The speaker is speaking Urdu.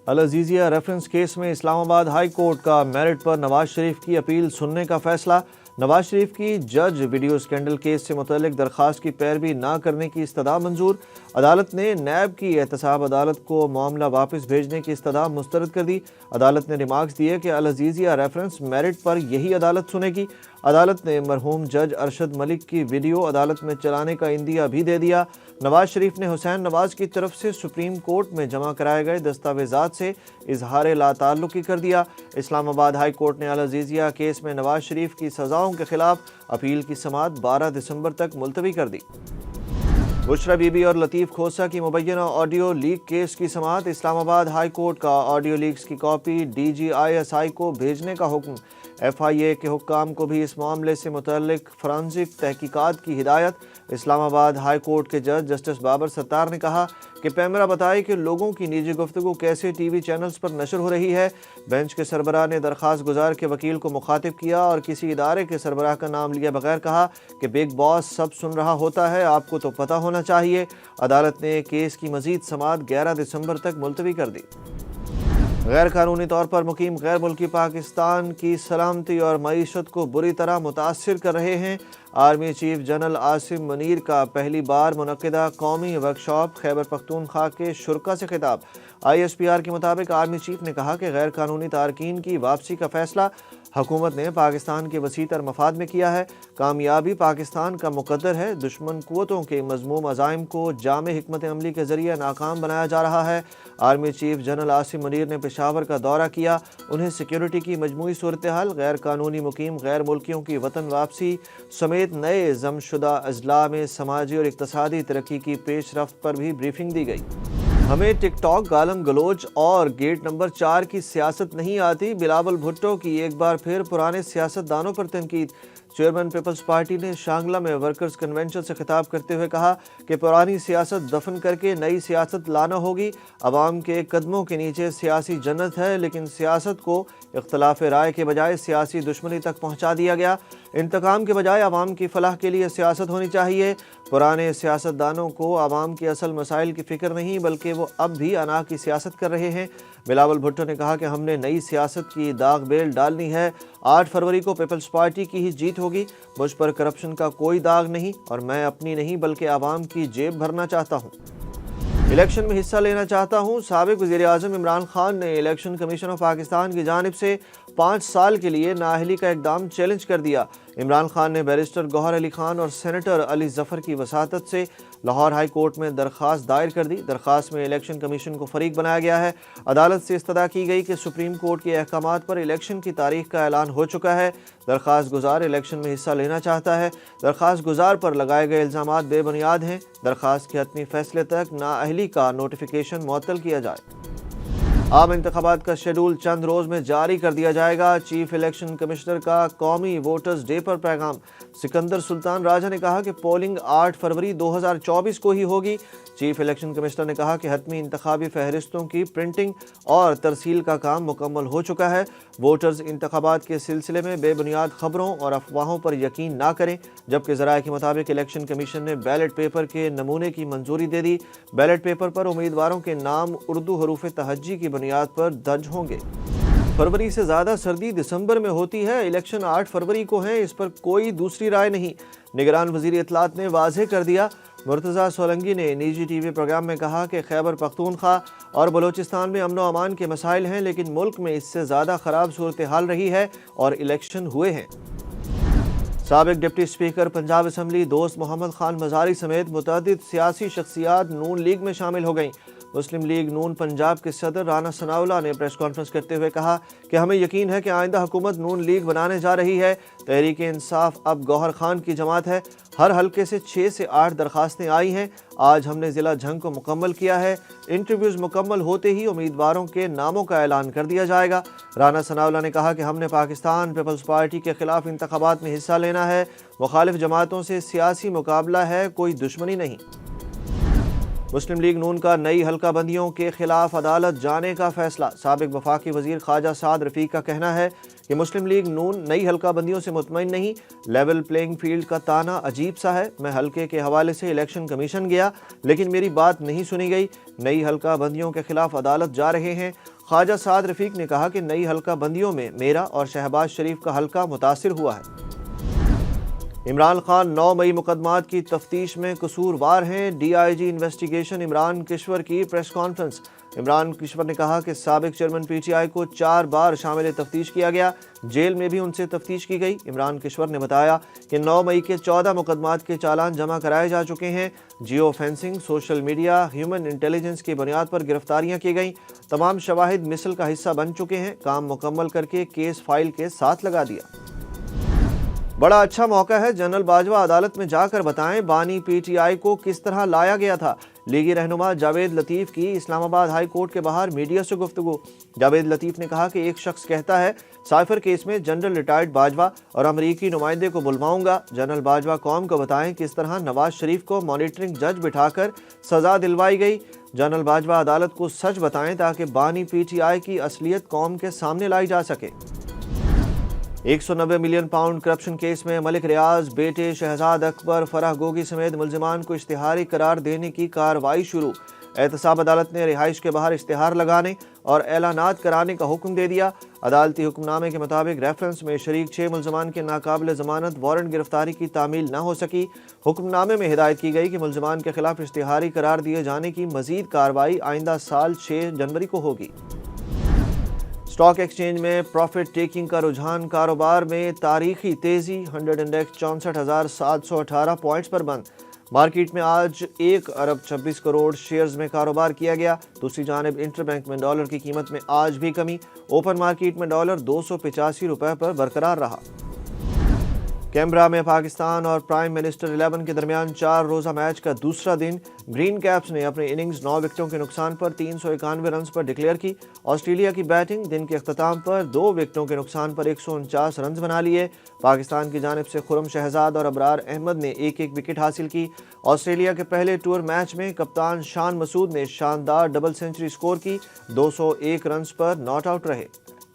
العزیزیہ ریفرنس کیس میں اسلام آباد ہائی کورٹ کا میرٹ پر نواز شریف کی اپیل سننے کا فیصلہ۔ نواز شریف کی جج ویڈیو اسکینڈل کیس سے متعلق درخواست کی پیروی نہ کرنے کی استدعا منظور۔ عدالت نے نیب کی احتساب عدالت کو معاملہ واپس بھیجنے کی استدعا مسترد کر دی۔ عدالت نے ریمارکس دیے کہ العزیزیہ ریفرنس میرٹ پر یہی عدالت سنے گی۔ عدالت نے مرحوم جج ارشد ملک کی ویڈیو عدالت میں چلانے کا عندیہ بھی دے دیا۔ نواز شریف نے حسین نواز کی طرف سے سپریم کورٹ میں جمع کرائے گئے دستاویزات سے اظہار لا تعلقی کر دیا۔ اسلام آباد ہائی کورٹ نے العزیزیہ کیس میں نواز شریف کی سزاؤں کے خلاف اپیل کی سماعت 12 دسمبر تک ملتوی کر دی۔ بشرا بی بی اور لطیف کھوسہ کی مبینہ آڈیو لیک کیس کی سماعت۔ اسلام آباد ہائی کورٹ کا آڈیو لیکس کی کاپی DGISI کو بھیجنے کا حکم۔ FIA کے حکام کو بھی اس معاملے سے متعلق فرانزک تحقیقات کی ہدایت۔ اسلام آباد ہائی کورٹ کے جج جسٹس بابر ستار نے کہا کہ پیمرا بتائے کہ لوگوں کی نجی گفتگو کیسے ٹی وی چینلز پر نشر ہو رہی ہے۔ بینچ کے سربراہ نے درخواست گزار کے وکیل کو مخاطب کیا اور کسی ادارے کے سربراہ کا نام لیے بغیر کہا کہ بگ باس سب سن رہا ہوتا ہے، آپ کو تو پتہ ہونا چاہیے۔ عدالت نے کیس کی مزید سماعت 11 دسمبر تک ملتوی کر دی۔ غیر قانونی طور پر مقیم غیر ملکی پاکستان کی سلامتی اور معیشت کو بری طرح متاثر کر رہے ہیں۔ Army chief general Asim Munir کا پہلی بار منعقدہ قومی ورکشاپ خیبر پختونخوا کے شرکاء سے خطاب۔ ISPR کے مطابق آرمی چیف نے کہا کہ غیر قانونی تارکین کی واپسی کا فیصلہ حکومت نے پاکستان کے وسیع تر مفاد میں کیا ہے۔ کامیابی پاکستان کا مقدر ہے، دشمن قوتوں کے مذموم عزائم کو جامع حکمت عملی کے ذریعے ناکام بنایا جا رہا ہے۔ Army chief general Asim Munir نے پشاور کا دورہ کیا۔ انہیں سیکیورٹی کی مجموعی صورتحال، غیر قانونی مقیم غیر ملکیوں کی وطن واپسی سمیت نئے ضم شدہ اضلاع میں سماجی اور اقتصادی ترقی کی پیش رفت پر بھی بریفنگ دی گئی۔ ہمیں ٹک ٹاک، گالم گلوچ اور گیٹ نمبر 4 کی سیاست نہیں آتی، بلاول بھٹو کی ایک بار پھر پرانے سیاست دانوں پر تنقید۔ چیئرمین پیپلز پارٹی نے شانگلہ میں ورکرز کنونشن سے خطاب کرتے ہوئے کہا کہ پرانی سیاست دفن کر کے نئی سیاست لانا ہوگی۔ عوام کے قدموں کے نیچے سیاسی جنت ہے، لیکن سیاست کو اختلاف رائے کے بجائے سیاسی دشمنی تک پہنچا دیا گیا۔ انتقام کے بجائے عوام کی فلاح کے لیے سیاست ہونی چاہیے۔ پرانے سیاست دانوں کو عوام کے اصل مسائل کی فکر نہیں، بلکہ وہ اب بھی انا کی سیاست کر رہے ہیں۔ بلاول بھٹو نے کہا کہ ہم نے نئی سیاست کی داغ بیل ڈالنی ہے۔ 8 فروری کو پیپلز پارٹی کی ہی جیت ہوگی۔ مجھ پر کرپشن کا کوئی داغ نہیں اور میں اپنی نہیں بلکہ عوام کی جیب بھرنا چاہتا ہوں۔ الیکشن میں حصہ لینا چاہتا ہوں۔ سابق وزیر اعظم عمران خان نے الیکشن کمیشن آف پاکستان کی جانب سے 5 سال کے لیے نااہلی کا اقدام چیلنج کر دیا۔ عمران خان نے بیرسٹر گوہر علی خان اور سینیٹر علی ظفر کی وساطت سے لاہور ہائی کورٹ میں درخواست دائر کر دی۔ درخواست میں الیکشن کمیشن کو فریق بنایا گیا ہے۔ عدالت سے استدعا کی گئی کہ سپریم کورٹ کے احکامات پر الیکشن کی تاریخ کا اعلان ہو چکا ہے۔ درخواست گزار الیکشن میں حصہ لینا چاہتا ہے۔ درخواست گزار پر لگائے گئے الزامات بے بنیاد ہیں۔ درخواست کے حتمی فیصلے تک نااہلی کا نوٹیفیکیشن معطل کیا جائے۔ عام انتخابات کا شیڈول چند روز میں جاری کر دیا جائے گا۔ چیف الیکشن کمشنر کا قومی ووٹرز ڈے پر پیغام۔ سکندر سلطان راجہ نے کہا کہ پولنگ 8 فروری 2024 کو ہی ہوگی۔ چیف الیکشن کمشنر نے کہا کہ حتمی انتخابی فہرستوں کی پرنٹنگ اور ترسیل کا کام مکمل ہو چکا ہے۔ ووٹرز انتخابات کے سلسلے میں بے بنیاد خبروں اور افواہوں پر یقین نہ کریں، جبکہ ذرائع کے مطابق الیکشن کمیشن نے بیلٹ پیپر کے نمونے کی منظوری دے دی۔ بیلٹ پیپر پر امیدواروں کے نام اردو حروف تہجی کی بنیاد پر درج ہوں گے۔ فروری سے زیادہ سردی دسمبر میں ہوتی ہے۔ الیکشن 8 فروری کو ہیں، اس پر کوئی دوسری رائے نہیں۔ نگران وزیر اطلاعات نے واضح کر دیا۔ مرتضیٰ سولنگی نے نجی ٹی وی پروگرام میں کہا کہ خیبر پختونخوا اور بلوچستان میں امن و امان کے مسائل ہیں، لیکن ملک میں اس سے زیادہ خراب صورتحال رہی ہے اور الیکشن ہوئے ہیں۔ سابق ڈپٹی اسپیکر پنجاب اسمبلی دوست محمد خان مزاری سمیت متعدد سیاسی شخصیات نون لیگ میں شامل ہو گئیں۔ مسلم لیگ نون پنجاب کے صدر رانا ثناءاللہ نے پریس کانفرنس کرتے ہوئے کہا کہ ہمیں یقین ہے کہ آئندہ حکومت نون لیگ بنانے جا رہی ہے۔ تحریک انصاف اب گوہر خان کی جماعت ہے۔ ہر حلقے سے 6 سے 8 درخواستیں آئی ہیں۔ آج ہم نے ضلع جھنگ کو مکمل کیا ہے۔ انٹرویوز مکمل ہوتے ہی امیدواروں کے ناموں کا اعلان کر دیا جائے گا۔ رانا ثناءاللہ نے کہا کہ ہم نے پاکستان پیپلز پارٹی کے خلاف انتخابات میں حصہ لینا ہے۔ مخالف جماعتوں سے سیاسی مقابلہ ہے، کوئی دشمنی نہیں۔ مسلم لیگ نون کا نئی حلقہ بندیوں کے خلاف عدالت جانے کا فیصلہ۔ سابق وفاقی وزیر خواجہ سعد رفیق کا کہنا ہے کہ مسلم لیگ نون نئی حلقہ بندیوں سے مطمئن نہیں۔ لیول پلینگ فیلڈ کا تانا عجیب سا ہے۔ میں حلقے کے حوالے سے الیکشن کمیشن گیا، لیکن میری بات نہیں سنی گئی۔ نئی حلقہ بندیوں کے خلاف عدالت جا رہے ہیں۔ خواجہ سعد رفیق نے کہا کہ نئی حلقہ بندیوں میں میرا اور شہباز شریف کا حلقہ متاثر ہوا ہے۔ عمران خان 9 مئی مقدمات کی تفتیش میں قصوروار ہیں، D I G investigation Imran Kishore کی پریس کانفرنس۔ عمران کشور نے کہا کہ سابق چیئرمین پی ٹی آئی کو 4 بار شامل تفتیش کیا گیا، جیل میں بھی ان سے تفتیش کی گئی۔ عمران کشور نے بتایا کہ 9 مئی کے 14 مقدمات کے چالان جمع کرائے جا چکے ہیں، geo fencing, social media, human intelligence کی بنیاد پر گرفتاریاں کی گئیں، تمام شواہد مثل کا حصہ بن چکے ہیں، کام مکمل کر کے کیس فائل کے ساتھ لگا دیا۔ بڑا اچھا موقع ہے، جنرل باجوہ عدالت میں جا کر بتائیں بانی پی ٹی آئی کو کس طرح لایا گیا تھا۔ لیگی رہنما جاوید لطیف کی اسلام آباد ہائی کورٹ کے باہر میڈیا سے گفتگو۔ جاوید لطیف نے کہا کہ ایک شخص کہتا ہے سائفر کیس میں جنرل ریٹائرڈ باجوہ اور امریکی نمائندے کو بلواؤں گا۔ جنرل باجوہ قوم کو بتائیں کس طرح نواز شریف کو مانیٹرنگ جج بٹھا کر سزا دلوائی گئی۔ جنرل باجوہ عدالت کو سچ بتائیں تاکہ بانی پی ٹی آئی کی اصلیت قوم کے سامنے لائی جا سکے۔ 190 ملین پاؤنڈ کرپشن کیس میں ملک ریاض، بیٹے شہزاد اکبر، فرح گوگی سمیت ملزمان کو اشتہاری قرار دینے کی کارروائی شروع۔ احتساب عدالت نے رہائش کے باہر اشتہار لگانے اور اعلانات کرانے کا حکم دے دیا۔ عدالتی حکم نامے کے مطابق ریفرنس میں شریک 6 ملزمان کے ناقابل ضمانت وارنٹ گرفتاری کی تعمیل نہ ہو سکی۔ حکم نامے میں ہدایت کی گئی کہ ملزمان کے خلاف اشتہاری قرار دیے جانے کی مزید کارروائی آئندہ سال 6 جنوری کو ہوگی۔ اسٹاک ایکسچینج میں پروفٹ ٹیکنگ کا رجحان، کاروبار میں تاریخی تیزی، 100 انڈیکس 64,718 پوائنٹس پر بند۔ مارکیٹ میں آج 1 ارب 26 کروڑ شیئرز میں کاروبار کیا گیا۔ دوسری جانب انٹر بینک میں ڈالر کی قیمت میں آج بھی کمی، اوپن مارکیٹ میں ڈالر 285 روپے پر برقرار رہا۔ کینبرا میں پاکستان اور پرائم منسٹر 11 کے درمیان 4 روزہ میچ کا دوسرا دن، گرین کیپس نے اپنی اننگز 9 وکٹوں کے نقصان پر 391 رنز پر ڈکلیئر کی۔ آسٹریلیا کی بیٹنگ دن کے اختتام پر 2 وکٹوں کے نقصان پر 149 رنز بنا لیے۔ پاکستان کی جانب سے خرم شہزاد اور ابرار احمد نے ایک ایک وکٹ حاصل کی۔ آسٹریلیا کے پہلے ٹور میچ میں کپتان شان مسعود نے شاندار ڈبل سنچری سکور کی، 201 رنز پر ناٹ آؤٹ رہے۔